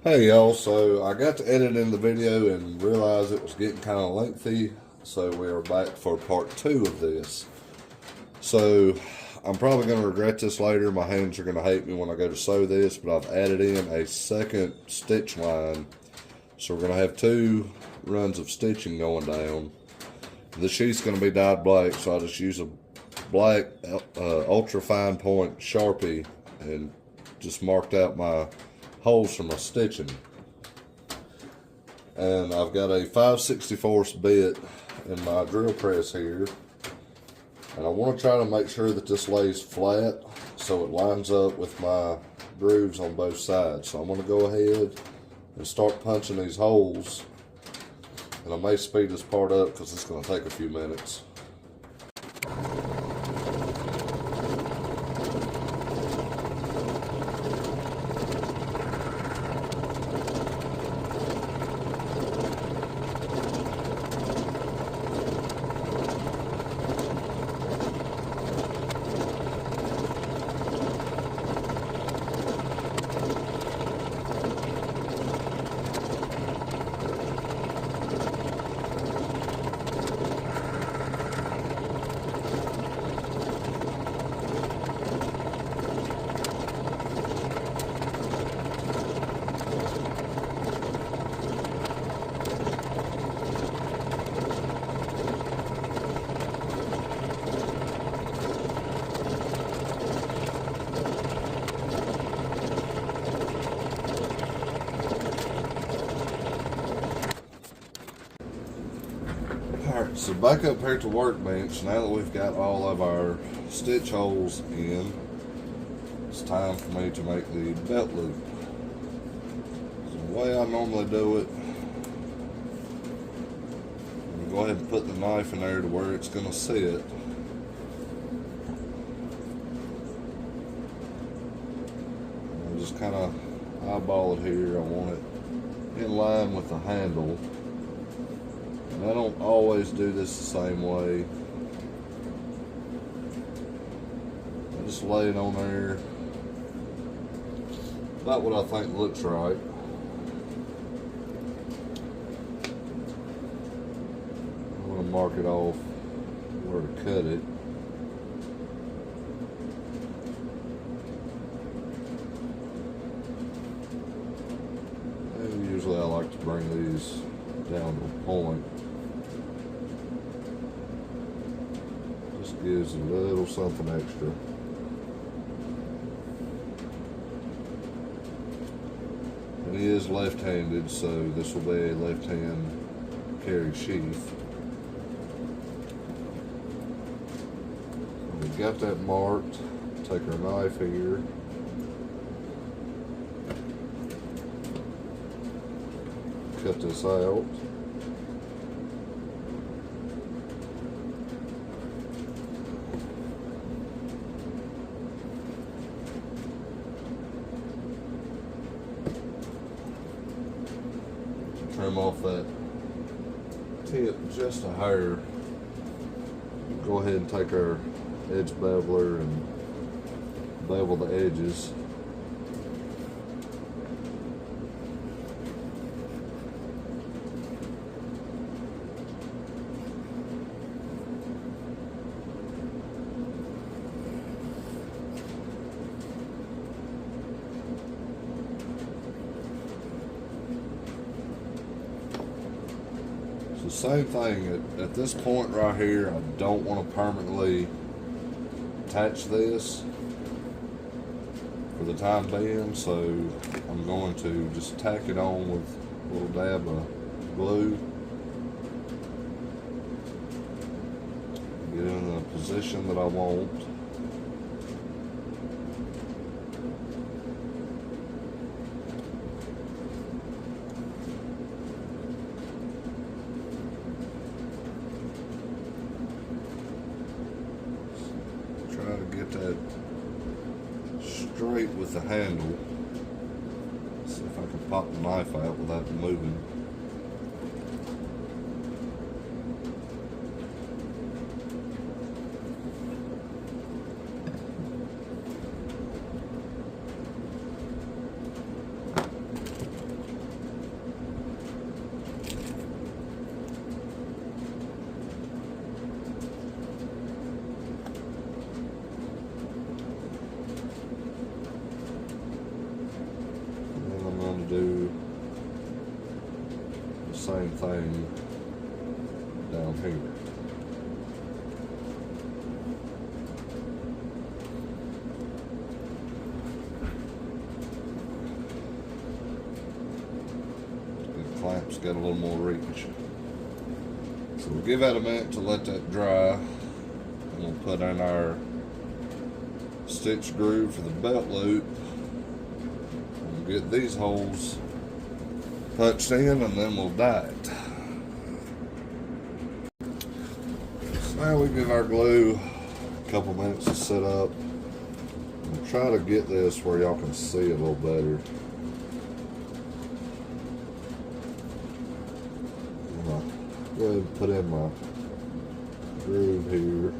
Hey y'all, so I got to edit in the video and realized it was getting kind of lengthy, so we are back for part 2 of this. So I'm probably going to regret this later. My hands are going to hate me when I go to sew this, but I've added in a second stitch line. So we're going to have 2 runs of stitching going down. The sheath's going to be dyed black, so I just use a black ultra fine point Sharpie and just marked out my holes for my stitching. And I've got a 5/64 bit in my drill press here, and I want to try to make sure that this lays flat so it lines up with my grooves on both sides. So I'm going to go ahead and start punching these holes, and I may speed this part up because it's going to take a few minutes. Alright, so back up here at the workbench. Now that we've got all of our stitch holes in, it's time for me to make the belt loop. So the way I normally do it, I'm going to go ahead and put the knife in there to where it's going to sit. I'll just kind of eyeball it here. I want it in line with the handle. I don't always do this the same way. I just lay it on there about what I think looks right. I'm going to mark it off where to cut it. And usually I like to bring these down to a point. Gives a little something extra. And he is left-handed, so this will be a left-hand carry sheath. We've got that marked. Take our knife here. Cut this out. Trim off that tip just a hair. Go ahead and take our edge beveler and bevel the edges. Same thing, at this point right here, I don't want to permanently attach this for the time being, so I'm going to just tack it on with a little dab of glue. Get in the position that I want. Get that straight with the handle. See if I can pop the knife out without moving. same thing down here. The clamp's got a little more reach. So we'll give that a minute to let that dry, and we'll put in our stitch groove for the belt loop. We'll get these holes punched in, and then we'll dye it. So now we give our glue a couple minutes to set up. We'll try to get this where y'all can see it a little better. Go ahead and put in my groove here.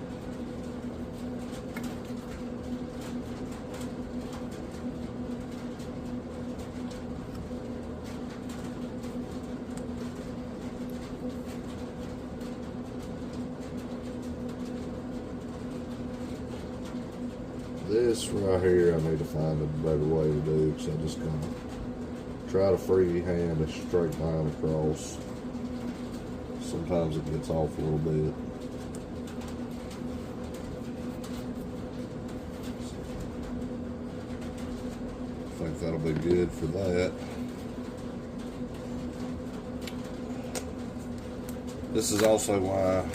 This right here I need to find a better way to do, because I just kind of try to freehand a straight line across. Sometimes it gets off a little bit. I think that'll be good for that. This is also why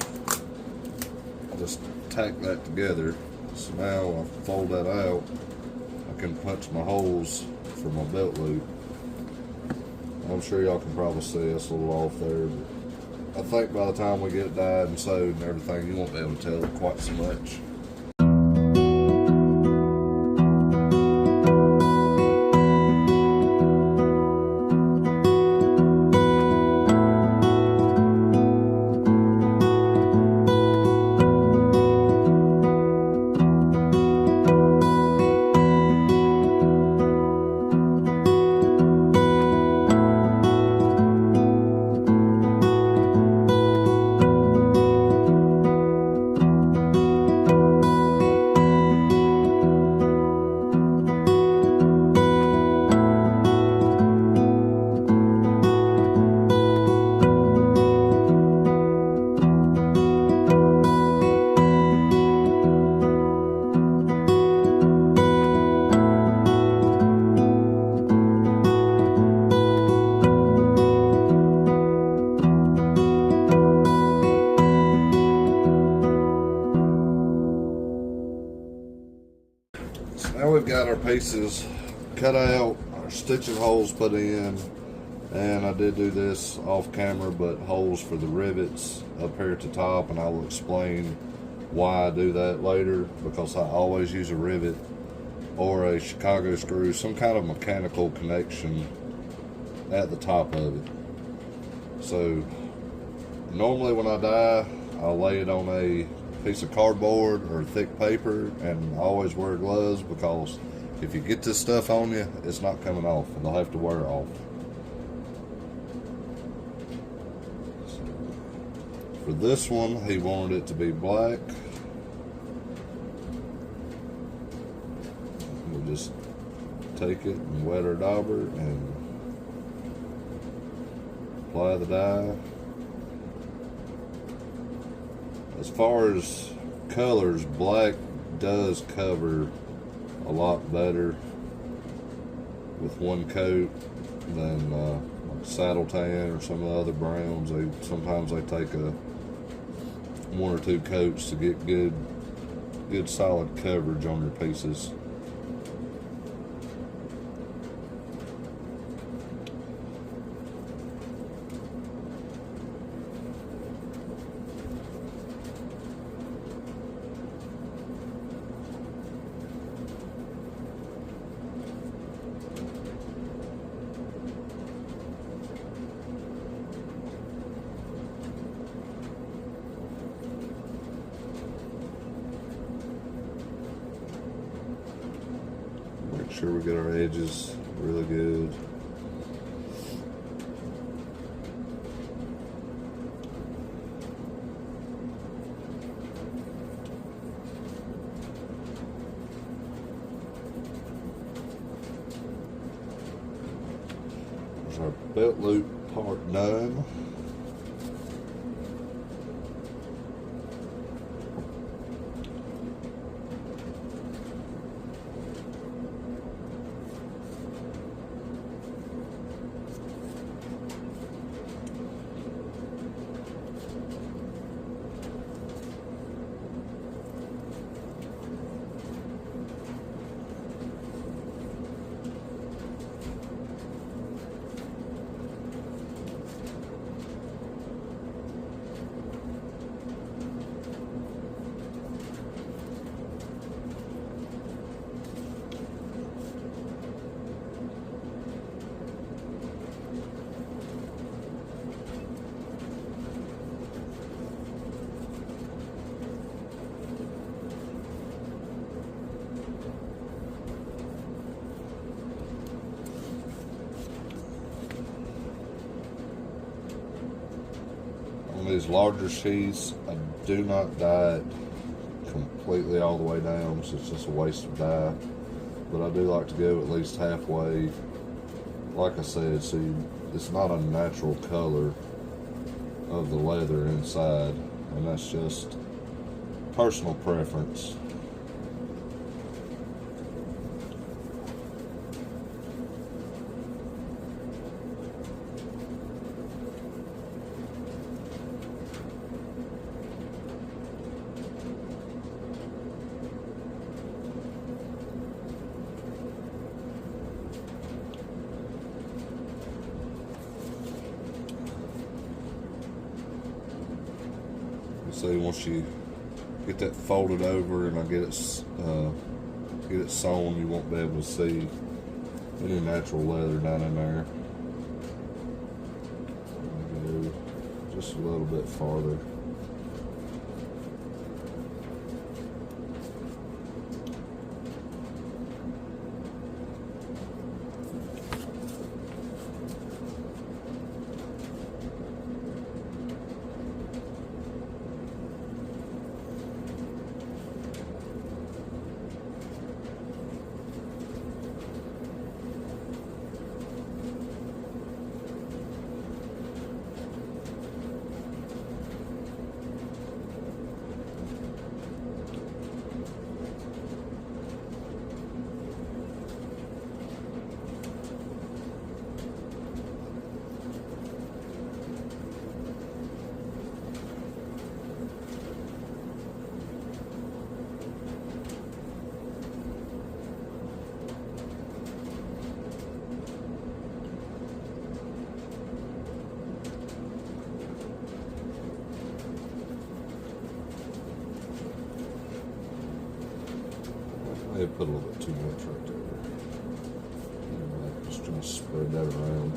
I just tack that together. So now when I fold that out, I can punch my holes for my belt loop. I'm sure y'all can probably see it's a little off there, but I think by the time we get it dyed and sewed and everything, you won't be able to tell it quite so much. Now we've got our pieces cut out, our stitching holes put in, and I did do this off camera, but holes for the rivets up here at the top, and I will explain why I do that later, because I always use a rivet or a Chicago screw, some kind of mechanical connection at the top of it. So normally when I dye, I'll lay it on a piece of cardboard or thick paper, and I always wear gloves, because if you get this stuff on you, it's not coming off, and they'll have to wear it off. So for this one, he wanted it to be black. We'll just take it and wet our dauber and apply the dye. As far as colors, black does cover a lot better with one coat than like saddle tan or some of the other browns. Sometimes they take one or two coats to get good solid coverage on your pieces. Make sure we get our edges really good. There's our belt loop part done. On these larger sheaths, I do not dye it completely all the way down, so it's just a waste of dye. But I do like to go at least halfway. Like I said, see, it's not a natural color of the leather inside, and that's just personal preference. So once you get that folded over and I get it sewn, you won't be able to see any natural leather down in there. Go just a little bit farther. I put a little bit too much right there. Just trying to spread that around.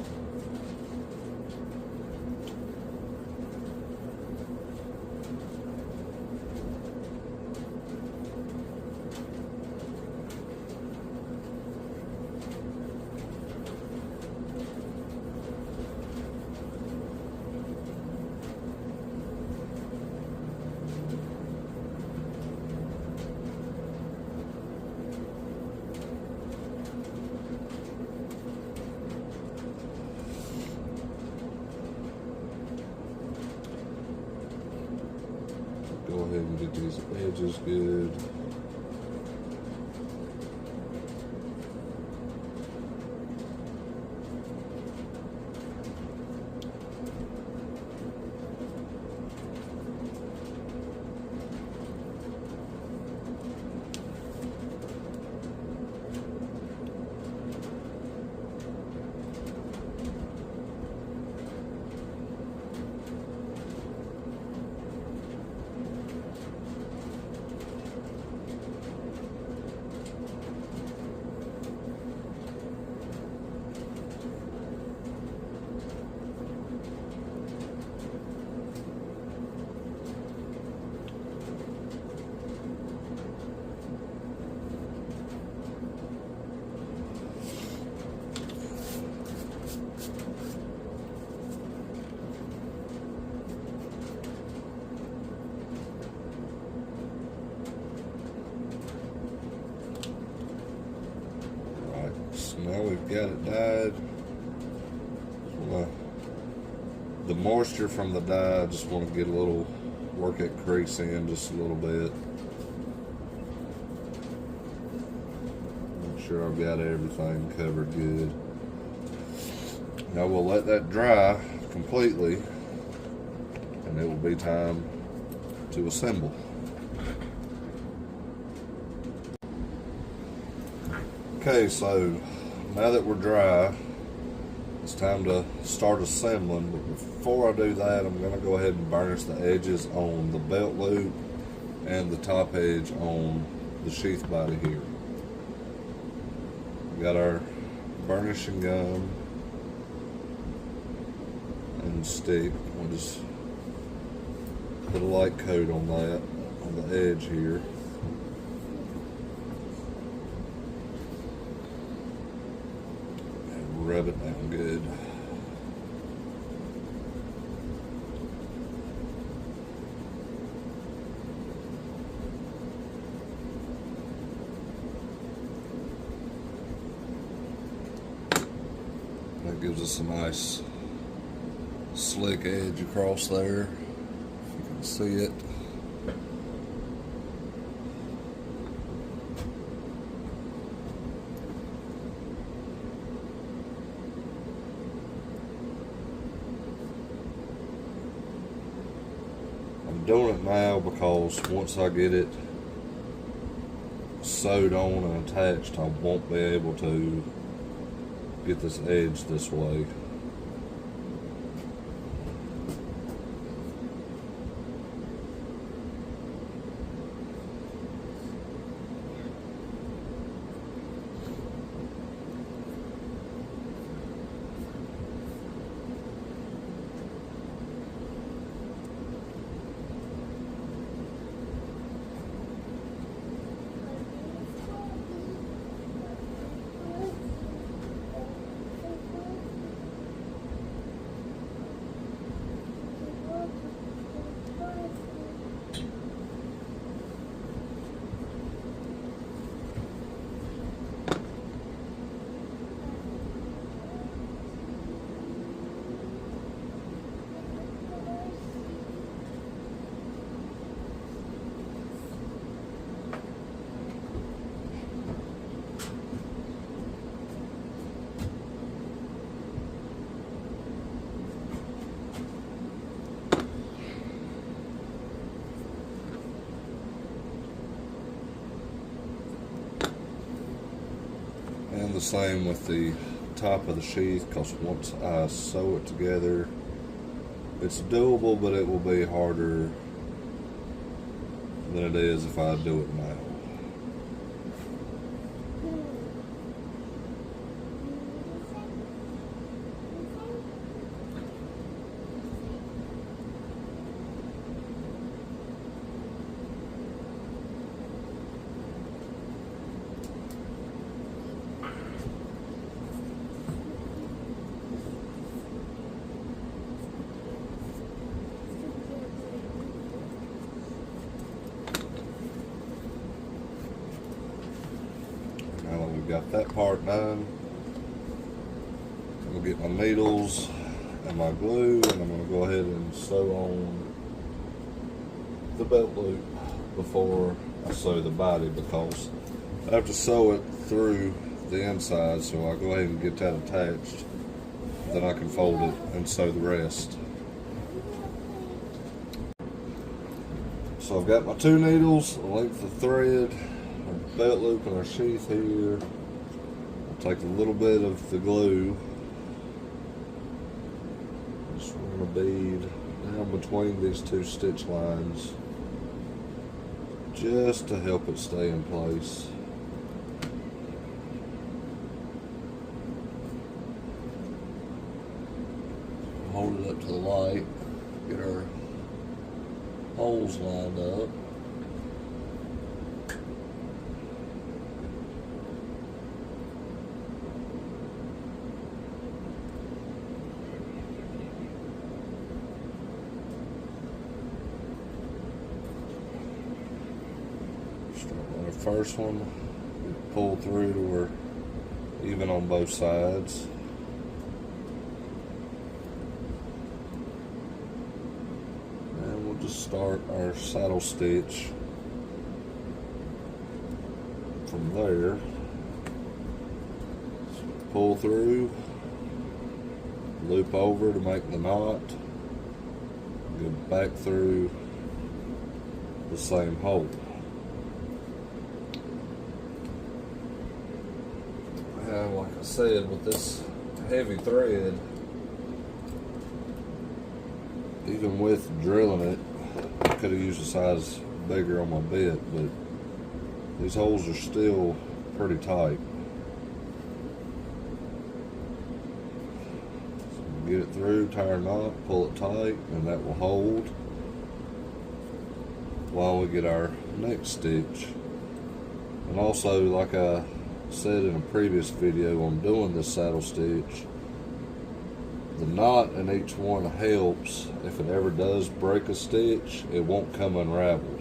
Go ahead and get these edges good. Now we've got it dyed. the moisture from the dye, I just want to get a little, work that crease in just a little bit. Make sure I've got everything covered good. Now we'll let that dry completely, and it will be time to assemble. Okay, so now that we're dry, it's time to start assembling. But before I do that, I'm going to go ahead and burnish the edges on the belt loop and the top edge on the sheath body here. We got our burnishing gum and stick. We'll just put a light coat on that, on the edge here. And rub it down good. That gives us a nice slick edge across there, if you can see it. I'm doing it now because once I get it sewed on and attached, I won't be able to get this edge this way. And the same with the top of the sheath, because once I sew it together, it's doable, but it will be harder than it is if I do it now. Now that we've got that part done, I'm going to get my needles and my glue, and I'm going to go ahead and sew on the belt loop before I sew the body, because I have to sew it through the inside, so I'll go ahead and get that attached, then I can fold it and sew the rest. So I've got my 2 needles, a length of thread, a belt loop and a sheath here. I'll take a little bit of the glue, just run a bead down between these 2 stitch lines just to help it stay in place. Hold it up to the light, get our holes lined up. Start on the first one, pull through to where even on both sides. just start our saddle stitch from there. So pull through, loop over to make the knot, go back through the same hole. And like I said, with this heavy thread, even with drilling it, I could have used a size bigger on my bit, but these holes are still pretty tight. So get it through, tie a knot, pull it tight, and that will hold while we get our next stitch. And also, like I said in a previous video on doing this saddle stitch, the knot in each one helps. If it ever does break a stitch, it won't come unraveled.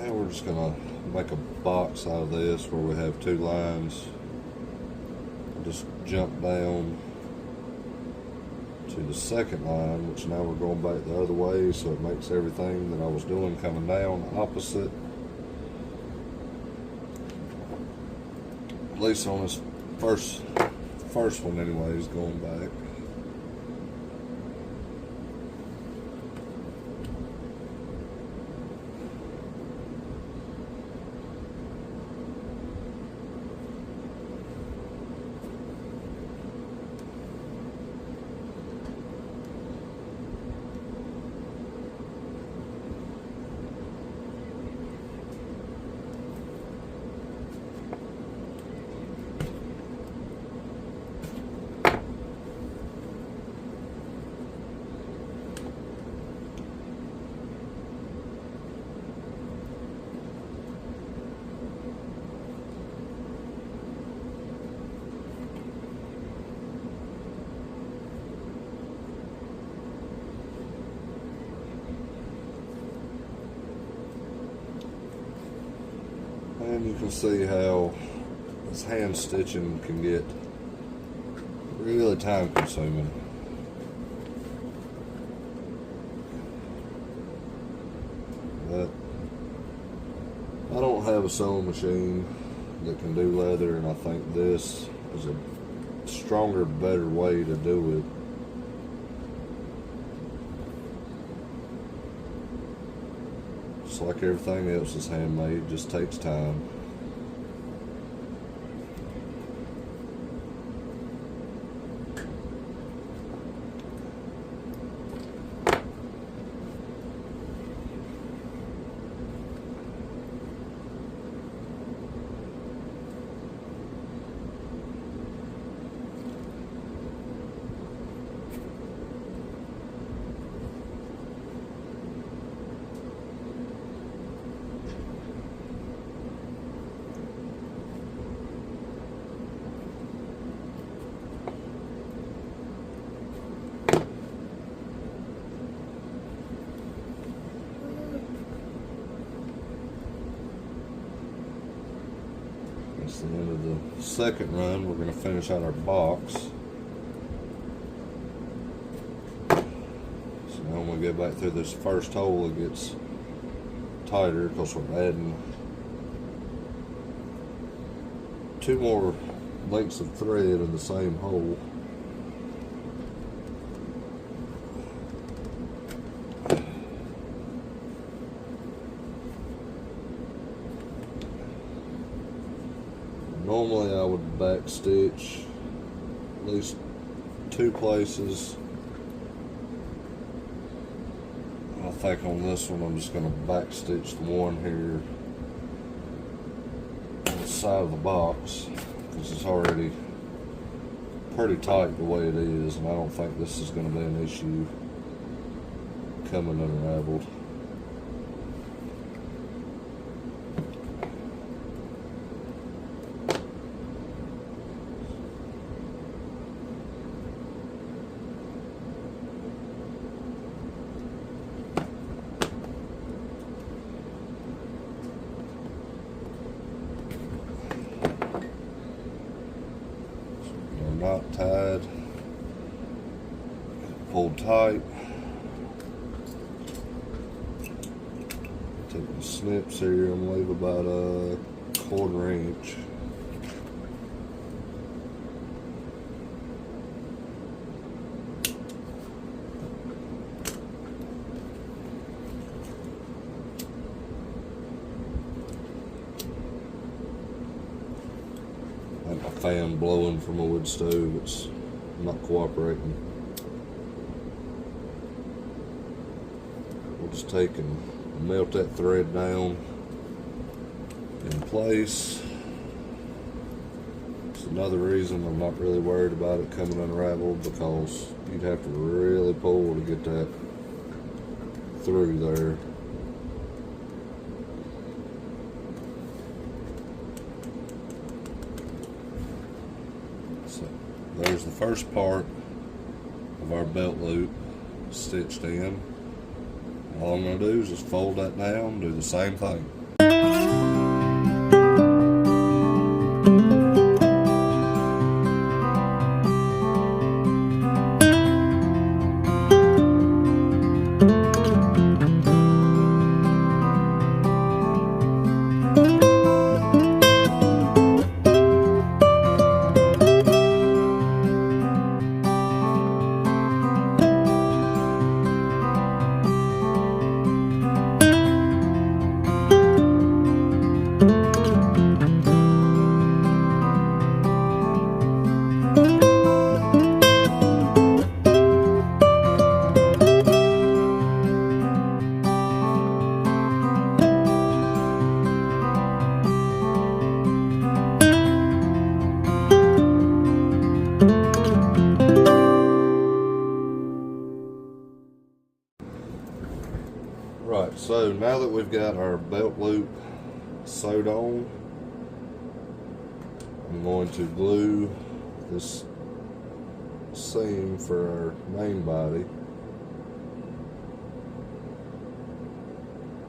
We're just gonna make a box out of this where we have two lines. Just jump down to the second line, which now we're going back the other way, so it makes everything that I was doing coming down opposite. At least on this first one anyways, going back. And you can see how this hand stitching can get really time consuming. But I don't have a sewing machine that can do leather, and I think this is a stronger, better way to do it. Just like everything else that's handmade, just takes time. That's the end of the second run. We're going to finish out our box. So now when we go back through this first hole, it gets tighter because we're adding 2 more lengths of thread in the same hole. Normally I would back stitch at least 2 places. I think on this one I'm just going to back stitch the one here on the side of the box, because it's already pretty tight the way it is, and I don't think this is going to be an issue coming unraveled. Knot tied, pulled tight. Take the snips here and leave about a 1/4 inch. Like a fan blowing from a wood stove, it's not cooperating. We'll just take and melt that thread down in place. It's another reason I'm not really worried about it coming unraveled, because you'd have to really pull to get that through there. So there's the first part of our belt loop stitched in. All I'm going to do is just fold that down, do the same thing. Right, so now that we've got our belt loop sewed on, I'm going to glue this seam for our main body.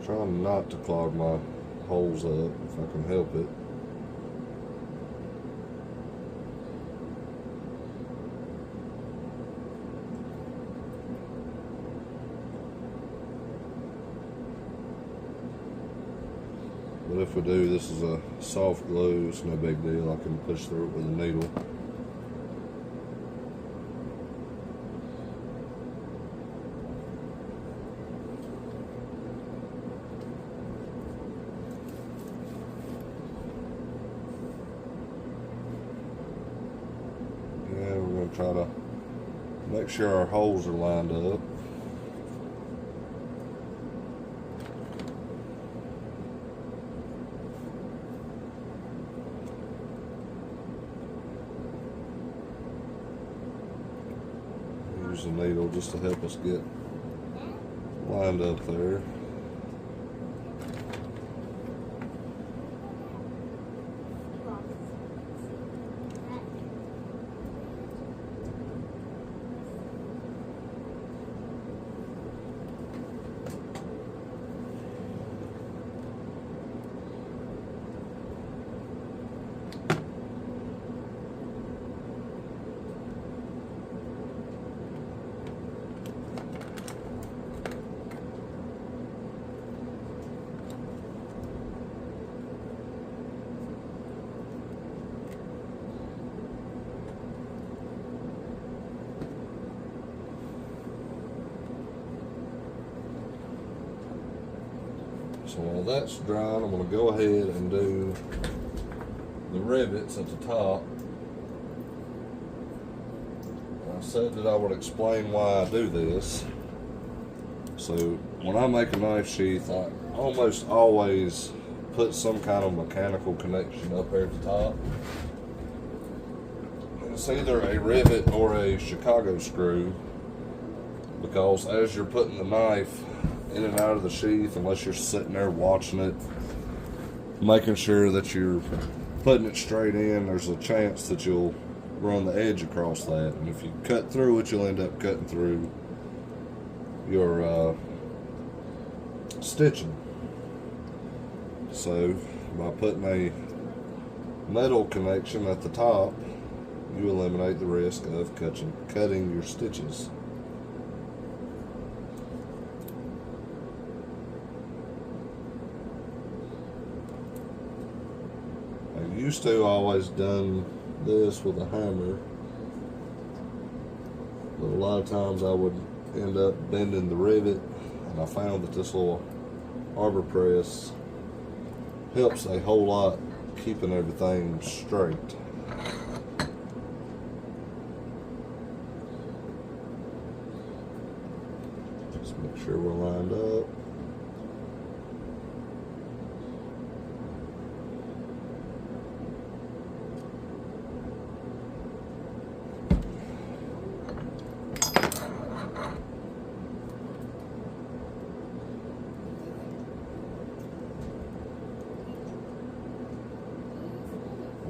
Trying not to clog my holes up if I can help it. But if we do, this is a soft glue, it's no big deal. I can push through it with a needle. Yeah, we're going to try to make sure our holes are lined up. Use the needle just to help us get lined up there. So while that's drying, I'm going to go ahead and do the rivets at the top. I said that I would explain why I do this. So when I make a knife sheath, I almost always put some kind of mechanical connection up there at the top. And it's either a rivet or a Chicago screw, because as you're putting the knife in and out of the sheath, unless you're sitting there watching it, making sure that you're putting it straight in, there's a chance that you'll run the edge across that, and if you cut through it, you'll end up cutting through your stitching. So by putting a metal connection at the top, you eliminate the risk of cutting your stitches. I used to always done this with a hammer, but a lot of times I would end up bending the rivet, and I found that this little arbor press helps a whole lot keeping everything straight. Just make sure we're lined up.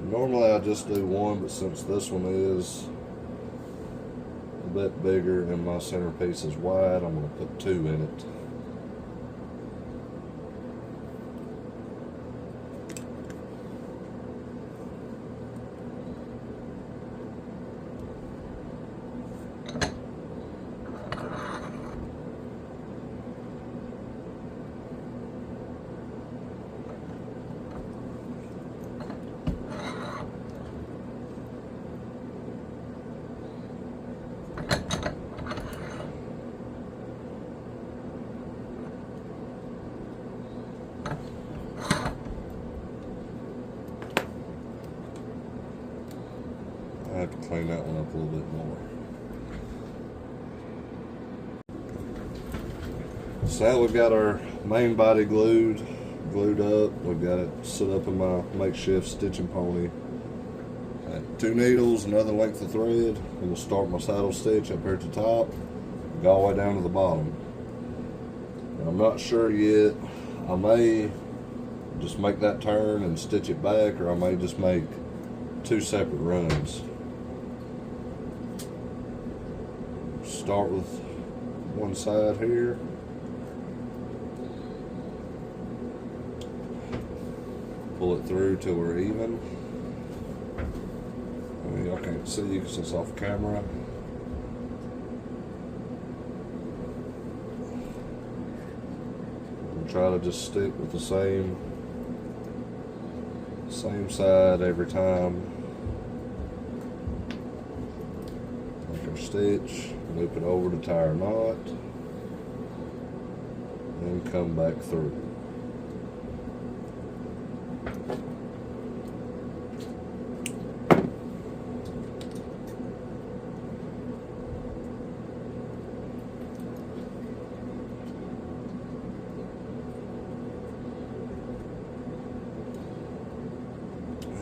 Normally I just do one, but since this one is a bit bigger and my centerpiece is wide, I'm going to put two in it. I have to clean that one up a little bit more. So now we've got our main body glued up. We've got it set up in my makeshift stitching pony. Got 2 needles, another length of thread. I'm going to start my saddle stitch up here at the top, go all the way down to the bottom. And I'm not sure yet. I may just make that turn and stitch it back, or I may just make 2 separate runs. Start with one side here. Pull it through till we're even. I mean, y'all can't see because it's off camera. And try to just stick with the same side every time. Make our stitch. Loop it over to tie our knot, and come back through.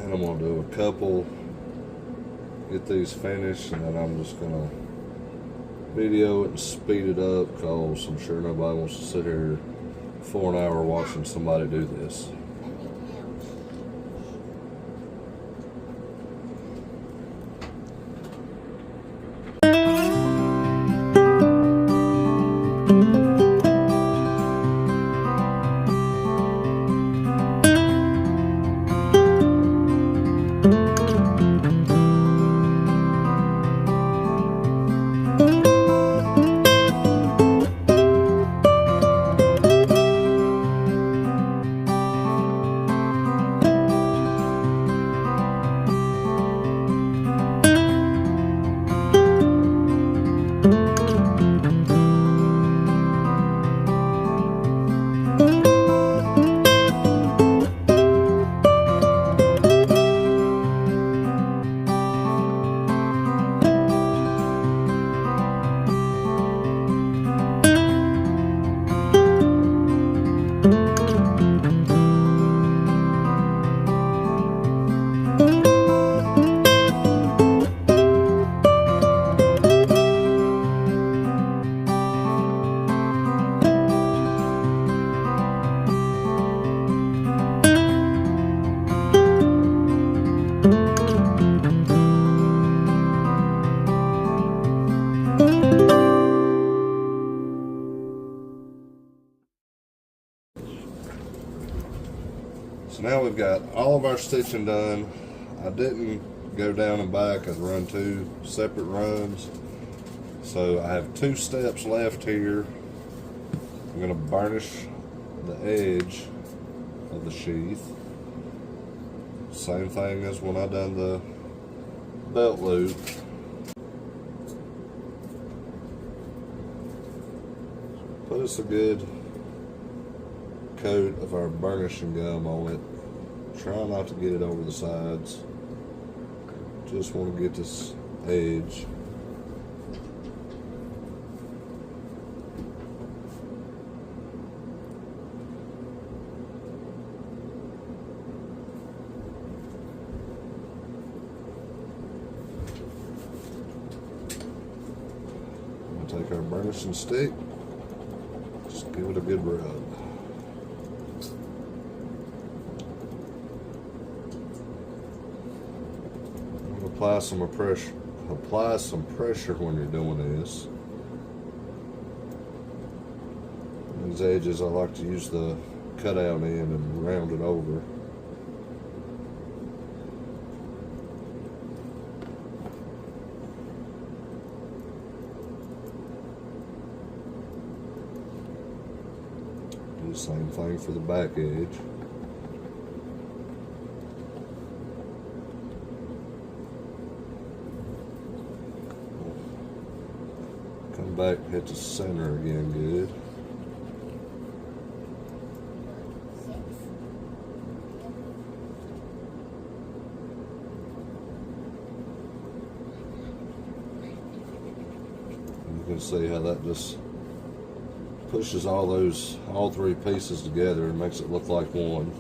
And I'm going to do a couple, get these finished, and then I'm just going to video it and speed it up, because I'm sure nobody wants to sit here for an hour watching somebody do this. now we've got all of our stitching done. I didn't go down and back and run 2 separate runs. So I have 2 steps left here. I'm going to burnish the edge of the sheath. Same thing as when I done the belt loop. Put us a good coat of our burnishing gum on it. Try not to get it over the sides. Just want to get this edge. We'll take our burnishing stick, just give it a good rub. Apply some pressure when you're doing this. These edges I like to use the cutout end and round it over. Do the same thing for the back edge. Come back, hit the center again good. And you can see how that just pushes all 3 pieces together and makes it look like one.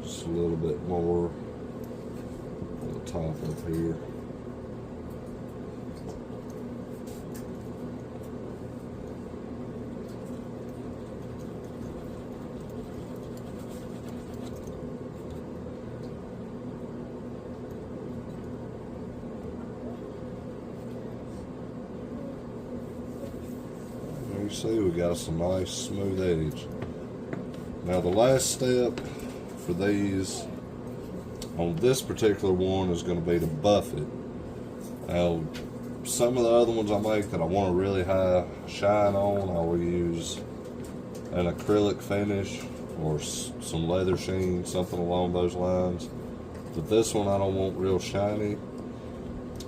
Just a little bit more at the top up here. You see we got some nice smooth edge. Now the last step for these on this particular one is going to be to buff it. Now some of the other ones I make that I want a really high shine on, I will use an acrylic finish or some leather sheen, something along those lines. But this one I don't want real shiny,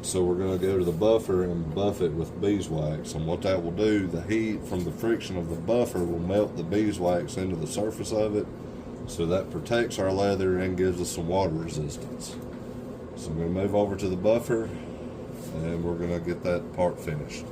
so we're going to go to the buffer and buff it with beeswax. And what that will do, the heat from the friction of the buffer will melt the beeswax into the surface of it, so that protects our leather and gives us some water resistance. So I'm going to move over to the buffer and we're going to get that part finished.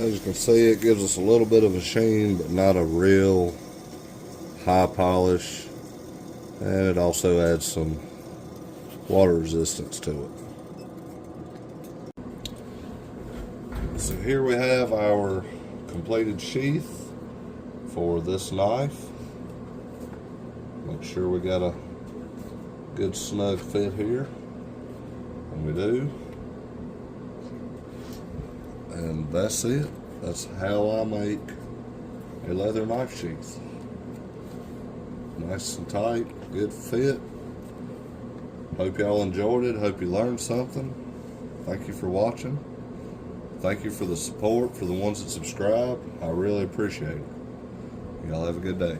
As you can see, it gives us a little bit of a sheen, but not a real high polish. And it also adds some water resistance to it. So here we have our completed sheath for this knife. Make sure we got a good snug fit here, and we do. And that's it. That's how I make a leather knife sheath. Nice and tight, good fit. Hope y'all enjoyed it. Hope you learned something. Thank you for watching. Thank you for the support, for the ones that subscribe. I really appreciate it. Y'all have a good day.